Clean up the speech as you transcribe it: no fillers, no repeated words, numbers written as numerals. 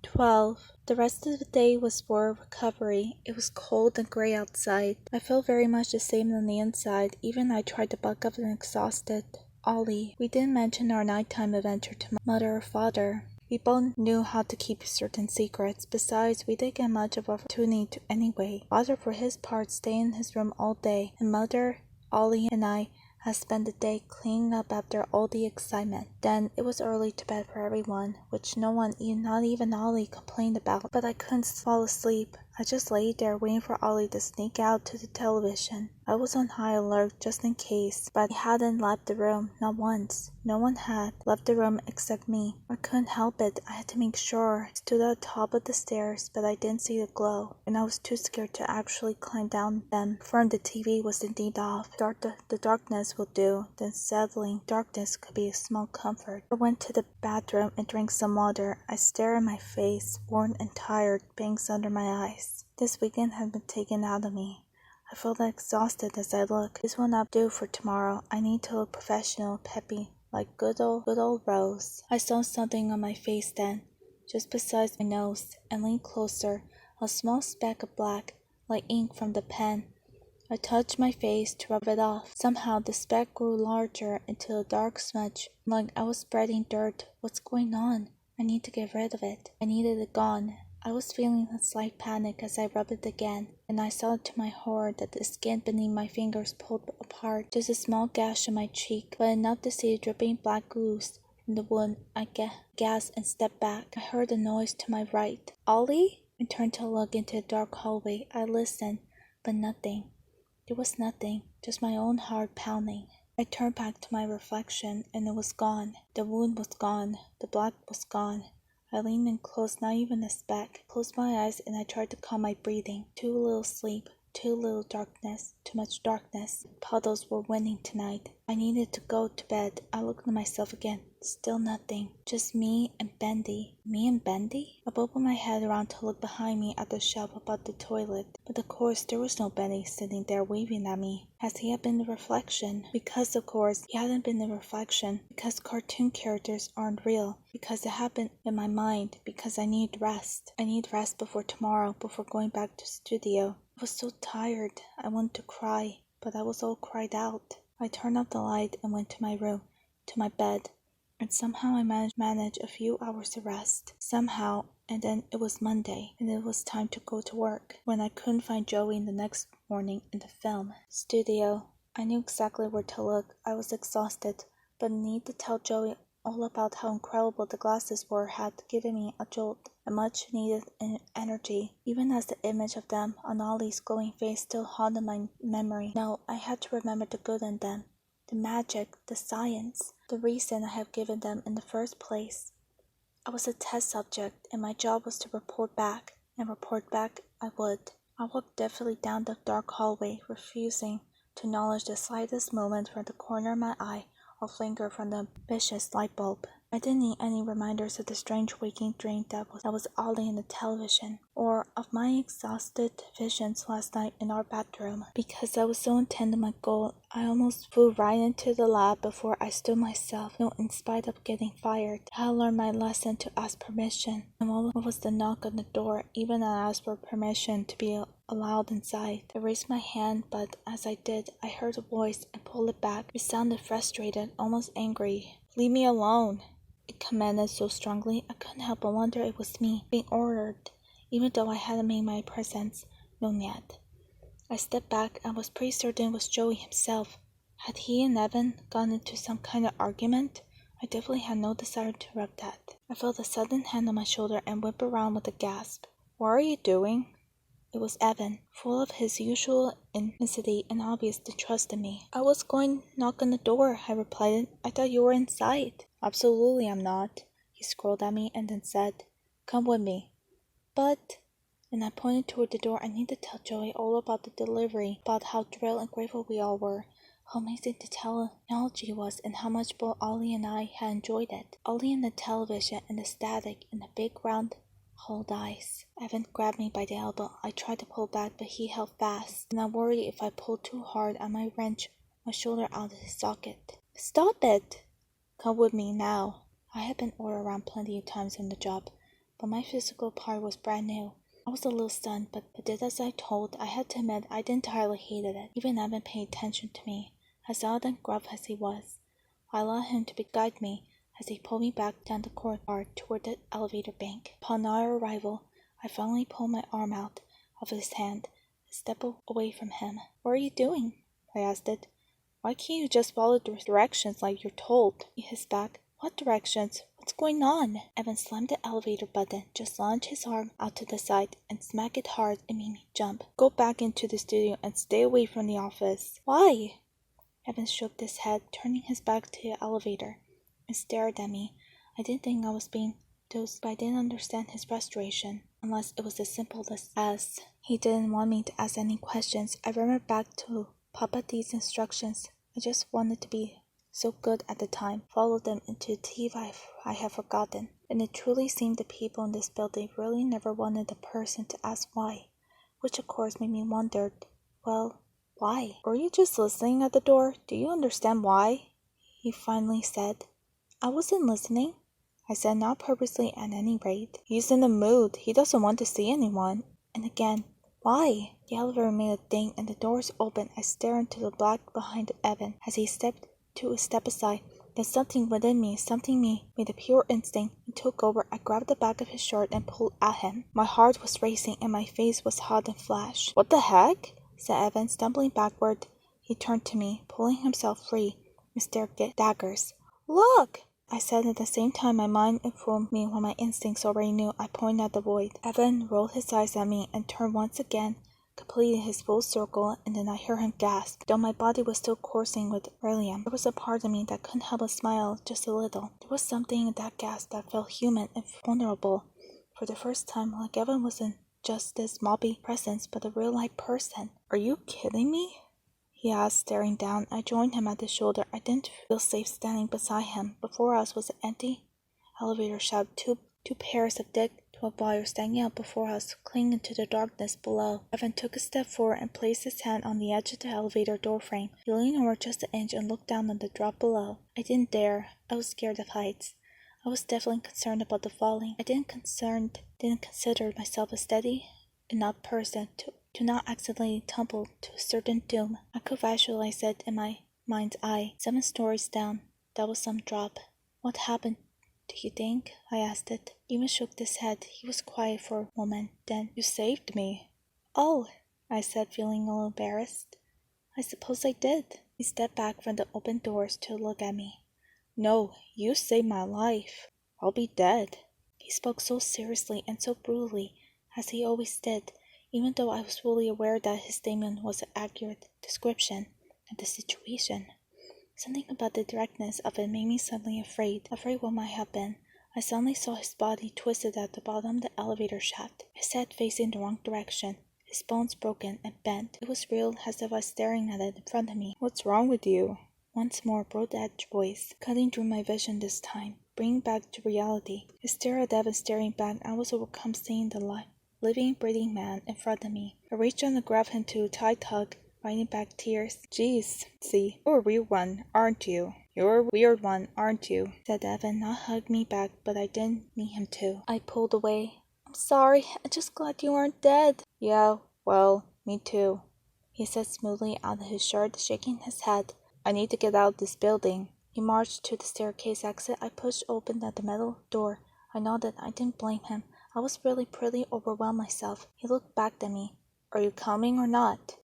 12. The rest of the day was for recovery. It was cold and gray outside. I felt very much the same on the inside. Even I tried to buck up and exhausted. Ollie. We didn't mention our nighttime adventure to mother or father. We both knew how to keep certain secrets. Besides, we didn't get much of an opportunity to anyway. Father, for his part, stayed in his room all day, and Mother, Ollie, and I had spent the day cleaning up after all the excitement. Then it was early to bed for everyone, which no one, not even Ollie, complained about. But I couldn't fall asleep. I just lay there waiting for Ollie to sneak out to the television. I was on high alert just in case, but he hadn't left the room, not once. No one had left the room except me. I couldn't help it. I had to make sure. I stood at the top of the stairs, but I didn't see the glow, and I was too scared to actually climb down them. Confirmed the TV was indeed off. The darkness will do. The settling darkness could be a small comfort. I went to the bathroom and drank some water. I stared at my face, worn and tired, bangs under my eyes. This weekend had been taken out of me. I felt exhausted as I looked. This will not do for tomorrow. I need to look professional, peppy, like good old Rose. I saw something on my face then, just beside my nose, and leaned closer. A small speck of black, like ink from the pen. I touched my face to rub it off. Somehow the speck grew larger into a dark smudge, like I was spreading dirt. What's going on? I need to get rid of it. I needed it gone. I was feeling a slight panic as I rubbed it again, and I saw to my horror that the skin beneath my fingers pulled apart. Just a small gash on my cheek, but enough to see the dripping black ooze from the wound. I gasped and stepped back. I heard a noise to my right. Ollie? I turned to look into the dark hallway. I listened, but nothing. There was nothing, just my own heart pounding. I turned back to my reflection, and it was gone. The wound was gone. The black was gone. I leaned in close, not even a speck. Closed my eyes and I tried to calm my breathing. Too little sleep, too little darkness, too much darkness. Puddles were winning tonight. I needed to go to bed. I looked at myself again. Still nothing. Just me and Bendy. Me and Bendy? I opened my head around to look behind me at the shelf above the toilet. But of course there was no Bendy sitting there waving at me. As he had been the reflection. Because of course he hadn't been the reflection. Because cartoon characters aren't real. Because it happened in my mind. Because I need rest. I need rest before tomorrow. Before going back to the studio. I was so tired. I wanted to cry. But I was all cried out. I turned off the light and went to my room. To my bed. And somehow I managed a few hours of rest. Somehow, and then it was Monday, and it was time to go to work. When I couldn't find Joey the next morning in the film studio, I knew exactly where to look. I was exhausted, but the need to tell Joey all about how incredible the glasses were had given me a jolt, a much needed energy, even as the image of them on Ollie's glowing face still haunted my memory. No, I had to remember the good in them. The magic, the science, the reason I have given them in the first place. I was a test subject, and my job was to report back, and report back I would. I walked deftly down the dark hallway, refusing to acknowledge the slightest movement from the corner of my eye or flicker from the ambitious light bulb. I didn't need any reminders of the strange waking dream that was Ollie in the television, or of my exhausted visions last night in our bathroom. Because I was so intent on my goal, I almost flew right into the lab before I stood myself. No, in spite of getting fired, I had learned my lesson to ask permission. And what was the knock on the door? Even I asked for permission to be allowed inside. I raised my hand, but as I did, I heard a voice and pulled it back. It sounded frustrated, almost angry. "Leave me alone," it commanded so strongly I couldn't help but wonder it was me being ordered, even though I hadn't made my presence known yet. I stepped back and was pretty certain it was Joey himself. Had he and Evan gone into some kind of argument? I definitely had no desire to interrupt that. I felt a sudden hand on my shoulder and whipped around with a gasp. "What are you doing?" It was Evan, full of his usual intensity and obvious distrust in me. "I was going to knock on the door," I replied. "I thought you were inside." "Absolutely I'm not." He scrolled at me and then said, "Come with me." "But," and I pointed toward the door, "I need to tell Joey all about the delivery, about how thrilled and grateful we all were, how amazing the technology was, and how much both Ollie and I had enjoyed it. Ollie and the television and the static and the big round cold eyes." Evan grabbed me by the elbow. I tried to pull back, but he held fast, and I worried if I pulled too hard I might wrench my shoulder out of his socket. "Stop it!" "Come with me now." I had been ordered around plenty of times on the job. but my physical part was brand new. I was a little stunned, but did as I told. I had to admit I entirely hated it. Even Evan paid attention to me, as odd and gruff as he was. I allowed him to guide me as he pulled me back down the corridor toward the elevator bank. Upon our arrival, I finally pulled my arm out of his hand and stepped away from him. "What are you doing?" I asked it. "Why can't you just follow the directions like you're told?" He hissed back. "What directions? What's going on?" Evan slammed the elevator button, just launched his arm out to the side, and smacked it hard and made me jump. "Go back into the studio and stay away from the office." "Why?" Evan shook his head, turning his back to the elevator, and stared at me. I didn't think I was being dosed, but I didn't understand his frustration, unless it was as simple as he didn't want me to ask any questions. I remembered back to Papa D's instructions. I just wanted to be so good at the time, followed them into a teeth I had forgotten. And it truly seemed the people in this building really never wanted a person to ask why, which of course made me wonder, well, why? "Were you just listening at the door? Do you understand why?" he finally said. "I wasn't listening," I said, not purposely at any rate. "He's in a mood. He doesn't want to see anyone." And again, "Why?" The elevator made a ding and the doors opened. I stared into the black behind Evan as he stepped to a step aside. Then something within me, made a pure instinct and took over. I grabbed the back of his shirt and pulled at him. My heart was racing and my face was hot and flashed. "What the heck?" said Evan, stumbling backward. He turned to me, pulling himself free, and stared at daggers. "Look!" I said at the same time my mind informed me what my instincts already knew. I pointed at the void. Evan rolled his eyes at me and turned once again, completed his full circle, and then I heard him gasp. Though my body was still coursing with beryllium, there was a part of me that couldn't help but smile just a little. There was something in that gasp that felt human and vulnerable. For the first time, like Evan wasn't just this mobby presence, but a real-life person. "Are you kidding me?" he asked, staring down. I joined him at the shoulder. I didn't feel safe standing beside him. Before us was an empty elevator shaft. Two pairs of thick 12 wires standing out before us, clinging to the darkness below. Evan took a step forward and placed his hand on the edge of the elevator doorframe. He leaned over just an inch and looked down on the drop below. I didn't dare. I was scared of heights. I was definitely concerned about the falling. I didn't consider myself a steady enough person to not accidentally tumble to a certain doom. I could visualize it in my mind's eye. 7 stories down. That was some drop. "What happened, do you think?" I asked it. Even shook his head. He was quiet for a moment. Then, "You saved me." "Oh," I said, feeling a little embarrassed. "I suppose I did." He stepped back from the open doors to look at me. "No, you saved my life. I'll be dead." He spoke so seriously and so brutally, as he always did, even though I was fully aware that his statement was an accurate description of the situation. Something about the directness of it made me suddenly afraid what might have been. I suddenly saw his body twisted at the bottom of the elevator shaft, his head facing the wrong direction, his bones broken and bent. It was real, as if I was staring at it in front of me. "What's wrong with you?" Once more broke the edge voice, cutting through my vision this time, bringing back to reality. I stared at Evan staring back. I was overcome seeing the living, breathing man in front of me. I reached down to grab him to a tight hug, fighting back tears. "Geez, see, you're a weird one, aren't you? You're a weird one, aren't you?" said Evan, not hugging me back, but I didn't need him to. I pulled away. "I'm sorry, I'm just glad you aren't dead." "Yeah, well, me too," he said smoothly out of his shirt, shaking his head. "I need to get out of this building." He marched to the staircase exit. I pushed open the metal door. I nodded. I didn't blame him. I was really pretty overwhelmed myself. He looked back at me. "Are you coming or not?"